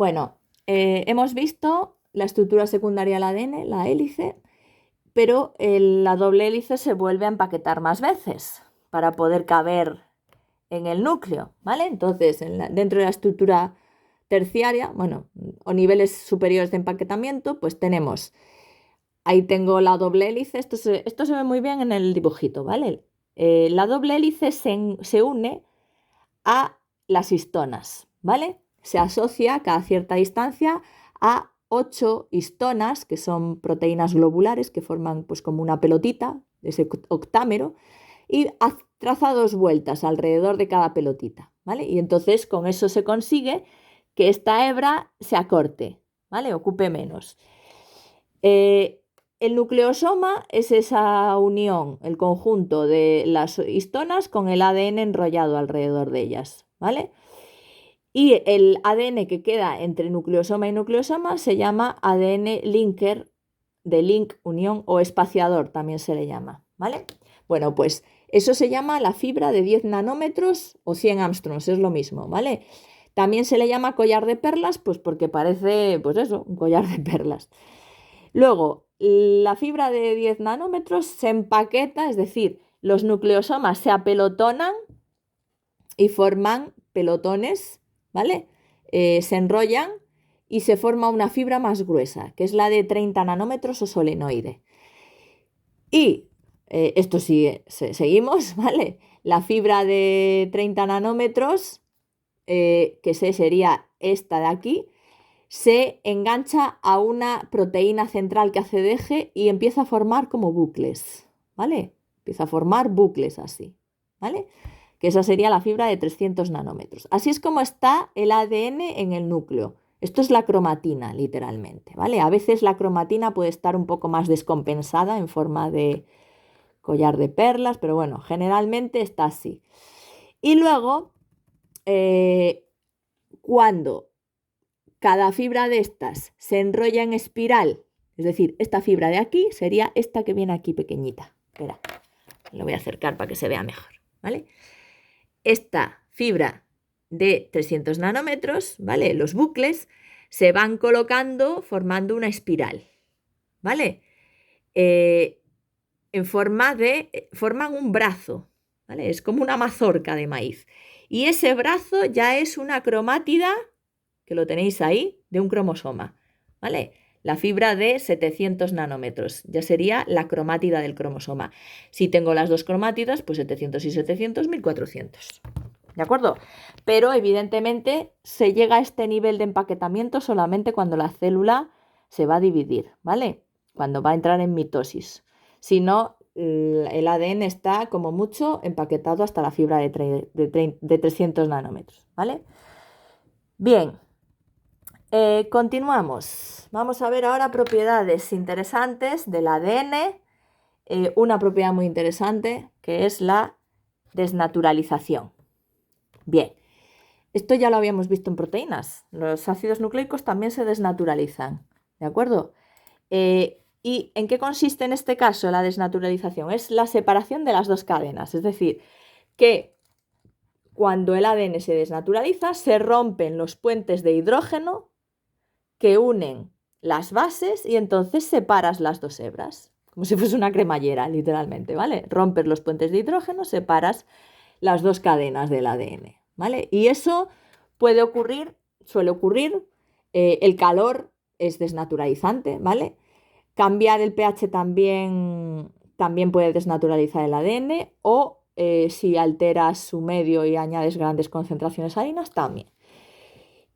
Bueno, hemos visto la estructura secundaria del ADN, la hélice, pero la doble hélice se vuelve a empaquetar más veces para poder caber en el núcleo, ¿vale? Entonces, dentro de la estructura terciaria, bueno, o niveles superiores de empaquetamiento, pues tenemos, ahí tengo la doble hélice, esto se ve muy bien en el dibujito, ¿vale? La doble hélice se une a las histonas, ¿vale? Se asocia cada cierta distancia a 8 histonas, que son proteínas globulares que forman pues como una pelotita, ese octámero, y traza 2 vueltas alrededor de cada pelotita, ¿vale? Y entonces con eso se consigue que esta hebra se acorte, ¿vale? Ocupe menos. El nucleosoma es esa unión, el conjunto de las histonas con el ADN enrollado alrededor de ellas, ¿vale? Y el ADN que queda entre nucleosoma y nucleosoma se llama ADN linker, de link, unión o espaciador también se le llama, ¿vale? Bueno, pues eso se llama la fibra de 10 nanómetros o 100 angstroms, es lo mismo, ¿vale? También se le llama collar de perlas, pues porque parece, pues eso, un collar de perlas. Luego, la fibra de 10 nanómetros se empaqueta, es decir, los nucleosomas se apelotonan y forman pelotones, ¿vale? Se enrollan y se forma una fibra más gruesa, que es la de 30 nanómetros o solenoide. Y esto sí, seguimos, ¿vale? La fibra de 30 nanómetros, que sería esta de aquí, se engancha a una proteína central que hace de eje y empieza a formar como bucles, ¿vale? Empieza a formar bucles así, ¿vale? Que esa sería la fibra de 300 nanómetros. Así es como está el ADN en el núcleo. Esto es la cromatina, literalmente, ¿vale? A veces la cromatina puede estar un poco más descompensada en forma de collar de perlas, pero bueno, generalmente está así. Y luego, cuando cada fibra de estas se enrolla en espiral, es decir, esta fibra de aquí sería esta que viene aquí pequeñita. Espera, lo voy a acercar para que se vea mejor, ¿vale? Esta fibra de 300 nanómetros, ¿vale? Los bucles se van colocando formando una espiral, ¿vale? Forman un brazo, ¿vale? Es como una mazorca de maíz. Y ese brazo ya es una cromátida, que lo tenéis ahí, de un cromosoma, ¿vale? La fibra de 700 nanómetros, ya sería la cromátida del cromosoma. Si tengo las dos cromátidas, pues 700 y 700, 1400. ¿De acuerdo? Pero evidentemente se llega a este nivel de empaquetamiento solamente cuando la célula se va a dividir, ¿vale? Cuando va a entrar en mitosis. Si no, el ADN está como mucho empaquetado hasta la fibra de 300 nanómetros, ¿vale? Bien, continuamos. Vamos a ver ahora propiedades interesantes del ADN. Una propiedad muy interesante que es la desnaturalización. Bien, esto ya lo habíamos visto en proteínas. Los ácidos nucleicos también se desnaturalizan, ¿de acuerdo? ¿Y en qué consiste en este caso la desnaturalización? Es la separación de las dos cadenas, es decir, que cuando el ADN se desnaturaliza se rompen los puentes de hidrógeno que unen las bases y entonces separas las dos hebras, como si fuese una cremallera, literalmente, ¿vale? Rompes los puentes de hidrógeno, separas las dos cadenas del ADN, ¿vale? Y eso puede ocurrir, suele ocurrir, el calor es desnaturalizante, ¿vale? Cambiar el pH también puede desnaturalizar el ADN o si alteras su medio y añades grandes concentraciones salinas, también.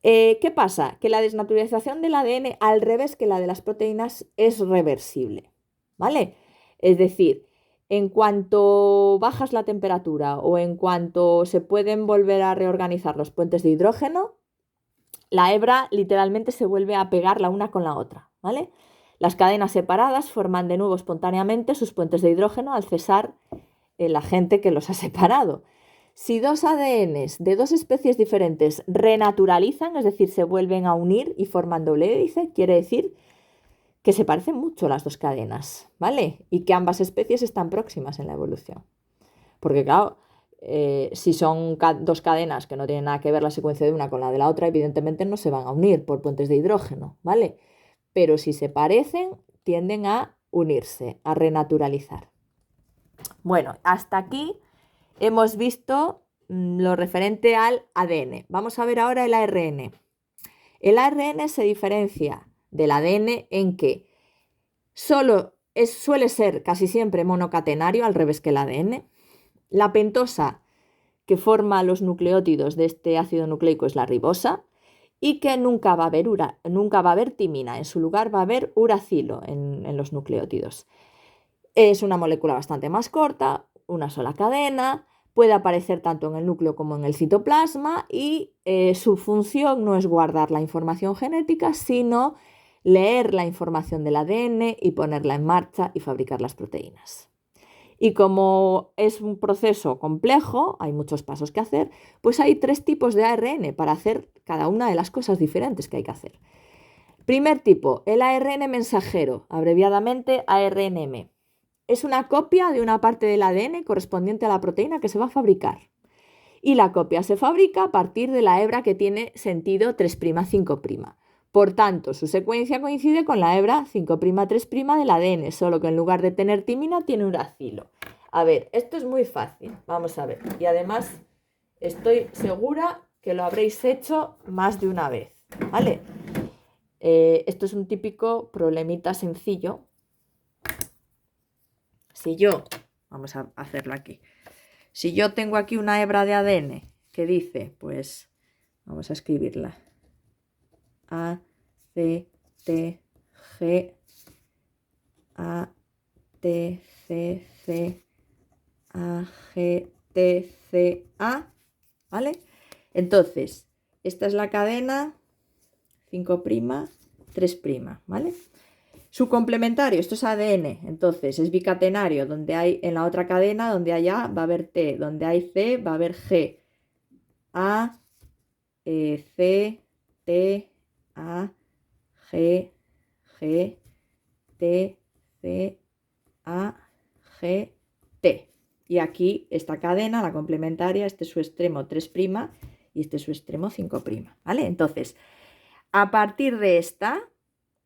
¿Qué pasa? Que la desnaturalización del ADN, al revés que la de las proteínas, es reversible, ¿vale? Es decir, en cuanto bajas la temperatura o en cuanto se pueden volver a reorganizar los puentes de hidrógeno, la hebra literalmente se vuelve a pegar la una con la otra, ¿vale? Las cadenas separadas forman de nuevo espontáneamente sus puentes de hidrógeno al cesar el agente que los ha separado. Si dos ADNs de dos especies diferentes renaturalizan, es decir, se vuelven a unir y forman doble hélice, quiere decir que se parecen mucho las dos cadenas, ¿vale? Y que ambas especies están próximas en la evolución. Porque claro, si son dos cadenas que no tienen nada que ver la secuencia de una con la de la otra, evidentemente no se van a unir por puentes de hidrógeno, ¿vale? Pero si se parecen, tienden a unirse, a renaturalizar. Bueno, hasta aquí hemos visto lo referente al ADN. Vamos a ver ahora el ARN. El ARN se diferencia del ADN en que suele ser casi siempre monocatenario, al revés que el ADN. La pentosa que forma los nucleótidos de este ácido nucleico es la ribosa y que nunca va a haber timina. En su lugar va a haber uracilo en los nucleótidos. Es una molécula bastante más corta, una sola cadena, puede aparecer tanto en el núcleo como en el citoplasma y su función no es guardar la información genética, sino leer la información del ADN y ponerla en marcha y fabricar las proteínas. Y como es un proceso complejo, hay muchos pasos que hacer, pues hay 3 tipos de ARN para hacer cada una de las cosas diferentes que hay que hacer. Primer tipo, el ARN mensajero, abreviadamente ARNM. Es una copia de una parte del ADN correspondiente a la proteína que se va a fabricar. Y la copia se fabrica a partir de la hebra que tiene sentido 3', 5'. Por tanto, su secuencia coincide con la hebra 5', 3' del ADN, solo que en lugar de tener timina tiene uracilo. A ver, esto es muy fácil, vamos a ver. Y además estoy segura que lo habréis hecho más de una vez, ¿vale? Esto es un típico problemita sencillo. Vamos a hacerlo aquí. Si yo tengo aquí una hebra de ADN que dice, pues, vamos a escribirla. A, C, T, G, A, T, C, C, A, G, T, C, A, ¿vale? Entonces, esta es la cadena 5', 3', ¿vale? Su complementario, esto es ADN, entonces es bicatenario, donde hay en la otra cadena, donde hay A, va a haber T, donde hay C, va a haber G. A, C, T, A, G, G, T, C, A, G, T. Y aquí esta cadena, la complementaria, este es su extremo 3' y este es su extremo 5', ¿vale? Entonces, a partir de esta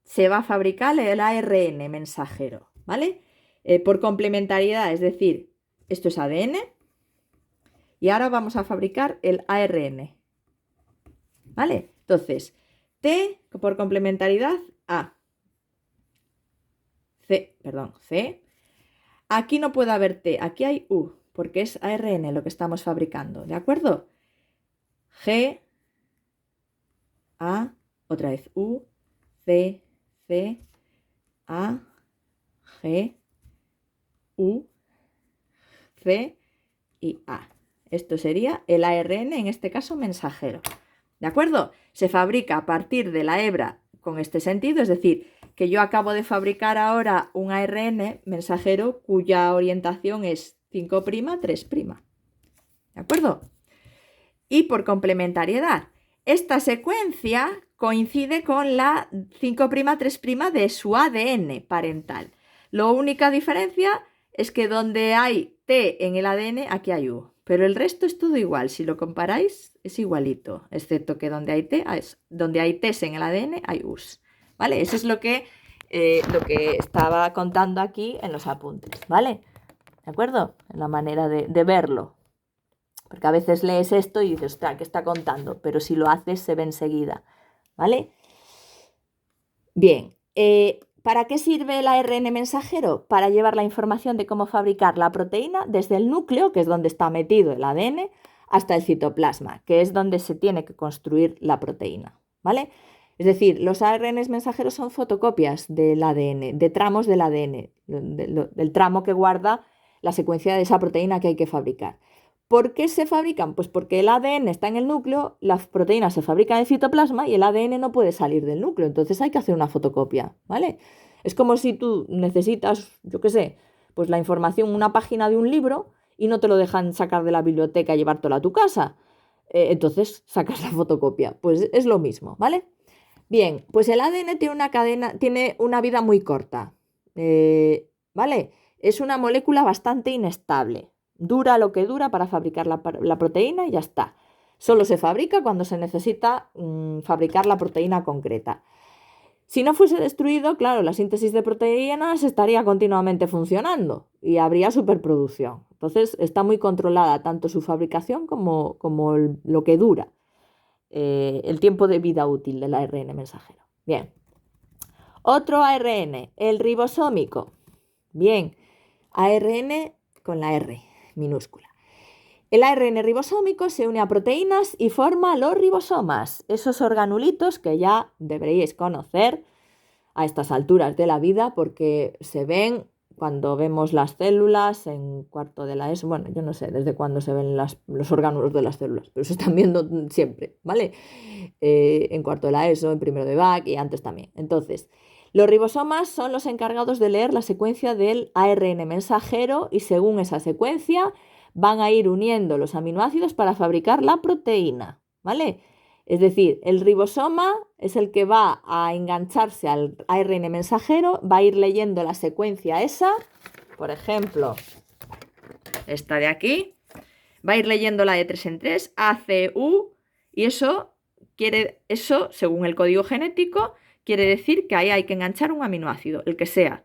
se va a fabricar el ARN mensajero, ¿vale? Por complementariedad, es decir, esto es ADN y ahora vamos a fabricar el ARN, ¿vale? Entonces, T por complementariedad, A. C. Aquí no puede haber T, aquí hay U, porque es ARN lo que estamos fabricando, ¿de acuerdo? G, A, otra vez U, C, A, G, U, C y A. Esto sería el ARN, en este caso mensajero. ¿De acuerdo? Se fabrica a partir de la hebra con este sentido, es decir, que yo acabo de fabricar ahora un ARN mensajero cuya orientación es 5', 3'. ¿De acuerdo? Y por complementariedad, esta secuencia coincide con la 5', 3' de su ADN parental. La única diferencia es que donde hay T en el ADN, aquí hay U. Pero el resto es todo igual. Si lo comparáis, es igualito. Excepto que donde hay T's en el ADN, hay U's. ¿Vale? Eso es lo que estaba contando aquí en los apuntes. ¿Vale? ¿De acuerdo? En la manera de verlo. Porque a veces lees esto y dices, ostras, ¿qué está contando? Pero si lo haces, se ve enseguida. ¿Vale? Bien. ¿Para qué sirve el ARN mensajero? Para llevar la información de cómo fabricar la proteína desde el núcleo, que es donde está metido el ADN, hasta el citoplasma, que es donde se tiene que construir la proteína. ¿Vale? Es decir, los ARNs mensajeros son fotocopias del ADN, de tramos del ADN, del tramo que guarda la secuencia de esa proteína que hay que fabricar. ¿Por qué se fabrican? Pues porque el ADN está en el núcleo, las proteínas se fabrican en el citoplasma y el ADN no puede salir del núcleo, entonces hay que hacer una fotocopia, ¿vale? Es como si tú necesitas, yo qué sé, pues la información, una página de un libro y no te lo dejan sacar de la biblioteca y llevártelo a tu casa. Entonces sacas la fotocopia, pues es lo mismo, ¿vale? Bien, pues el ADN tiene una vida muy corta, ¿vale? Es una molécula bastante inestable. Dura lo que dura para fabricar la proteína y ya está. Solo se fabrica cuando se necesita fabricar la proteína concreta. Si no fuese destruido, claro, la síntesis de proteínas estaría continuamente funcionando y habría superproducción. Entonces está muy controlada tanto su fabricación como lo que dura, el tiempo de vida útil del ARN mensajero. Bien. Otro ARN, el ribosómico. Bien, ARN con la R minúscula. El ARN ribosómico se une a proteínas y forma los ribosomas, esos organulitos que ya deberíais conocer a estas alturas de la vida porque se ven cuando vemos las células en cuarto de la ESO. Bueno, yo no sé desde cuándo se ven los orgánulos de las células, pero se están viendo siempre, ¿vale? En cuarto de la ESO, en primero de BAC y antes también. Entonces, los ribosomas son los encargados de leer la secuencia del ARN mensajero y según esa secuencia van a ir uniendo los aminoácidos para fabricar la proteína, ¿vale? Es decir, el ribosoma es el que va a engancharse al ARN mensajero, va a ir leyendo la secuencia esa, por ejemplo, esta de aquí, va a ir leyéndola de 3 en 3, ACU, y eso, según el código genético, quiere decir que ahí hay que enganchar un aminoácido, el que sea.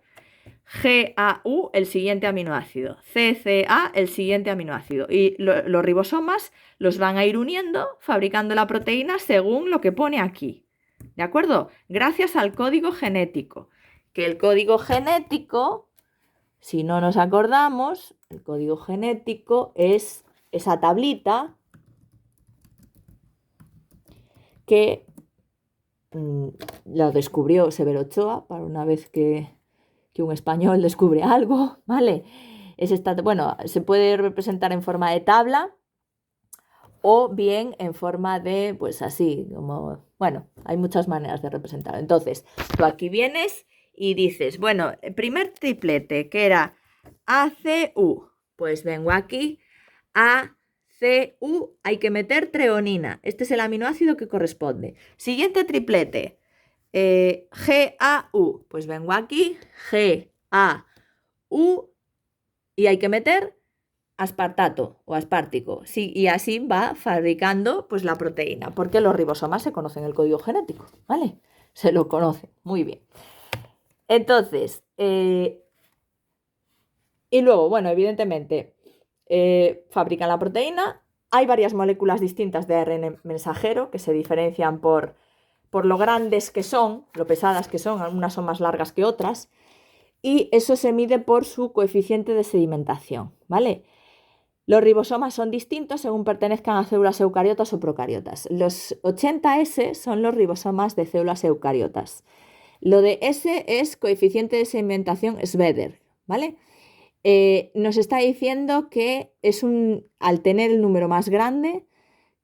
GAU, el siguiente aminoácido. CCA, el siguiente aminoácido. Y los ribosomas los van a ir uniendo, fabricando la proteína según lo que pone aquí. ¿De acuerdo? Gracias al código genético. Que el código genético, si no nos acordamos, el código genético es esa tablita que lo descubrió Severo Ochoa para una vez que un español descubre algo, ¿vale? Bueno, se puede representar en forma de tabla o bien en forma de, pues así, como, bueno, hay muchas maneras de representarlo. Entonces, tú aquí vienes y dices, bueno, el primer triplete que era ACU, pues vengo aquí, ACU, hay que meter treonina, este es el aminoácido que corresponde. Siguiente triplete, GAU, pues vengo aquí, GAU, y hay que meter aspartato o aspartico. Sí, y así va fabricando pues la proteína, porque los ribosomas se conocen el código genético, ¿vale? Se lo conocen, muy bien. Entonces, y luego, bueno, evidentemente, fabrican la proteína. Hay varias moléculas distintas de ARN mensajero que se diferencian por lo grandes que son, lo pesadas que son, algunas son más largas que otras, y eso se mide por su coeficiente de sedimentación, ¿vale? Los ribosomas son distintos según pertenezcan a células eucariotas o procariotas. Los 80S son los ribosomas de células eucariotas. Lo de S es coeficiente de sedimentación Schweder, ¿vale? Nos está diciendo que al tener el número más grande,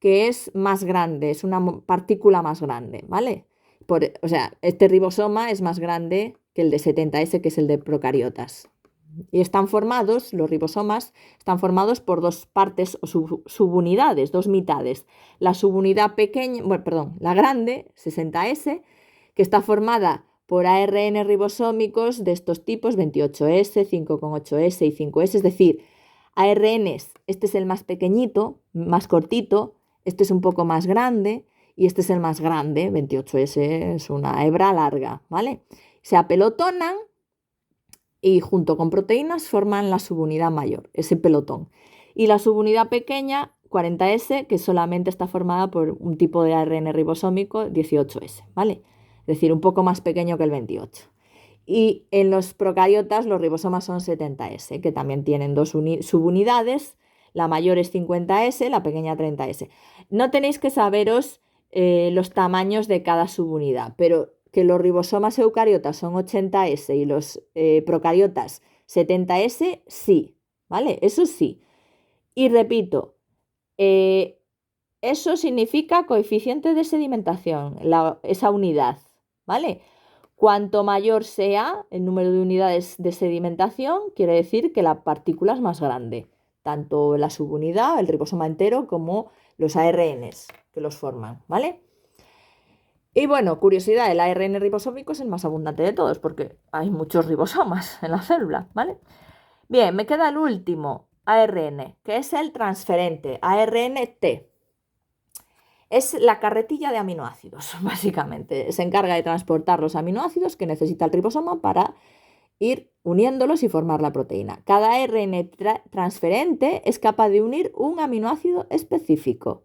que es más grande, es una partícula más grande, ¿vale? O sea, este ribosoma es más grande que el de 70S, que es el de procariotas. Y los ribosomas están formados por dos partes o subunidades, dos mitades. La subunidad pequeña, la grande, 60S, que está formada por ARN ribosómicos de estos tipos, 28S, 5,8S y 5S, es decir, ARNs, este es el más pequeñito, más cortito, este es un poco más grande y este es el más grande, 28S es una hebra larga, ¿vale? Se apelotonan y junto con proteínas forman la subunidad mayor, ese pelotón. Y la subunidad pequeña, 40S, que solamente está formada por un tipo de ARN ribosómico, 18S, ¿vale? Es decir, un poco más pequeño que el 28. Y en los procariotas los ribosomas son 70S, que también tienen dos subunidades. La mayor es 50S, la pequeña 30S. No tenéis que saberos los tamaños de cada subunidad, pero que los ribosomas eucariotas son 80S y los procariotas 70S, sí, ¿vale? Eso sí. Y repito, eso significa coeficiente de sedimentación, esa unidad, ¿vale? Cuanto mayor sea el número de unidades de sedimentación, quiere decir que la partícula es más grande, tanto la subunidad, el ribosoma entero, como los ARNs que los forman, ¿vale? Y bueno, curiosidad, el ARN ribosómico es el más abundante de todos porque hay muchos ribosomas en la célula, ¿vale? Bien, me queda el último, ARN, que es el transferente, ARNT. Es la carretilla de aminoácidos, básicamente. Se encarga de transportar los aminoácidos que necesita el ribosoma para ir uniéndolos y formar la proteína. Cada ARN transferente es capaz de unir un aminoácido específico,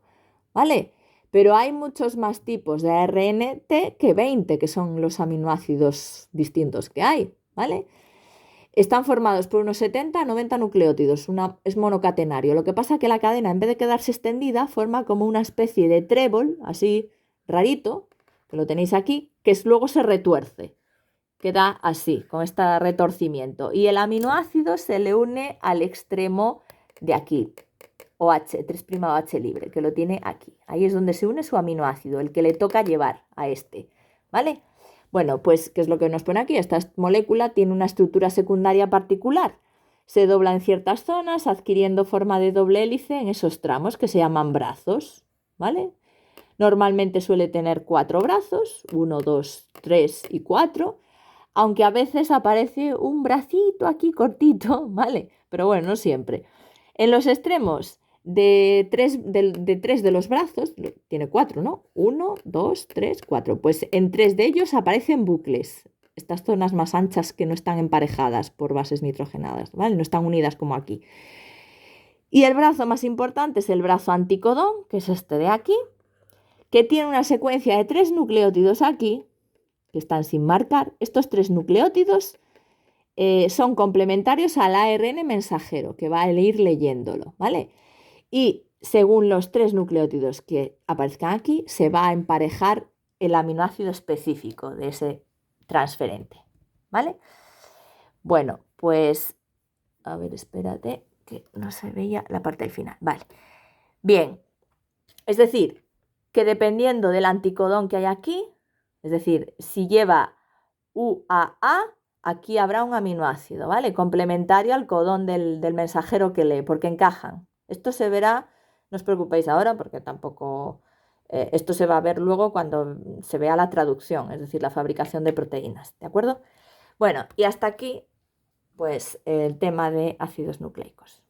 ¿vale? Pero hay muchos más tipos de ARNT que 20, que son los aminoácidos distintos que hay, ¿vale? Están formados por unos 70 a 90 nucleótidos, es monocatenario. Lo que pasa es que la cadena, en vez de quedarse extendida, forma como una especie de trébol, así rarito, que lo tenéis aquí, que luego se retuerce. Queda así, con este retorcimiento. Y el aminoácido se le une al extremo de aquí, OH, 3'OH libre, que lo tiene aquí. Ahí es donde se une su aminoácido, el que le toca llevar a este, ¿vale? Bueno, pues, ¿qué es lo que nos pone aquí? Esta molécula tiene una estructura secundaria particular. Se dobla en ciertas zonas, adquiriendo forma de doble hélice en esos tramos que se llaman brazos, ¿vale? Normalmente suele tener 4 brazos, 1, 2, 3 y 4, aunque a veces aparece un bracito aquí cortito, ¿vale? Pero bueno, no siempre. En los extremos de 3 de los brazos, tiene 4, ¿no? 1, 2, 3, 4. Pues en 3 de ellos aparecen bucles, estas zonas más anchas que no están emparejadas por bases nitrogenadas, ¿vale? No están unidas como aquí. Y el brazo más importante es el brazo anticodón, que es este de aquí, que tiene una secuencia de 3 nucleótidos aquí, que están sin marcar. Estos 3 nucleótidos son complementarios al ARN mensajero, que va a ir leyéndolo, ¿vale? Y según los 3 nucleótidos que aparezcan aquí, se va a emparejar el aminoácido específico de ese transferente, ¿vale? Bueno, pues, a ver, espérate, que no se veía la parte del final, vale. Bien, es decir, que dependiendo del anticodón que hay aquí, es decir, si lleva UAA, aquí habrá un aminoácido, ¿vale? Complementario al codón del mensajero que lee, porque encajan. Esto se verá, no os preocupéis ahora, porque tampoco... esto se va a ver luego cuando se vea la traducción, es decir, la fabricación de proteínas, ¿de acuerdo? Bueno, y hasta aquí, pues, el tema de ácidos nucleicos.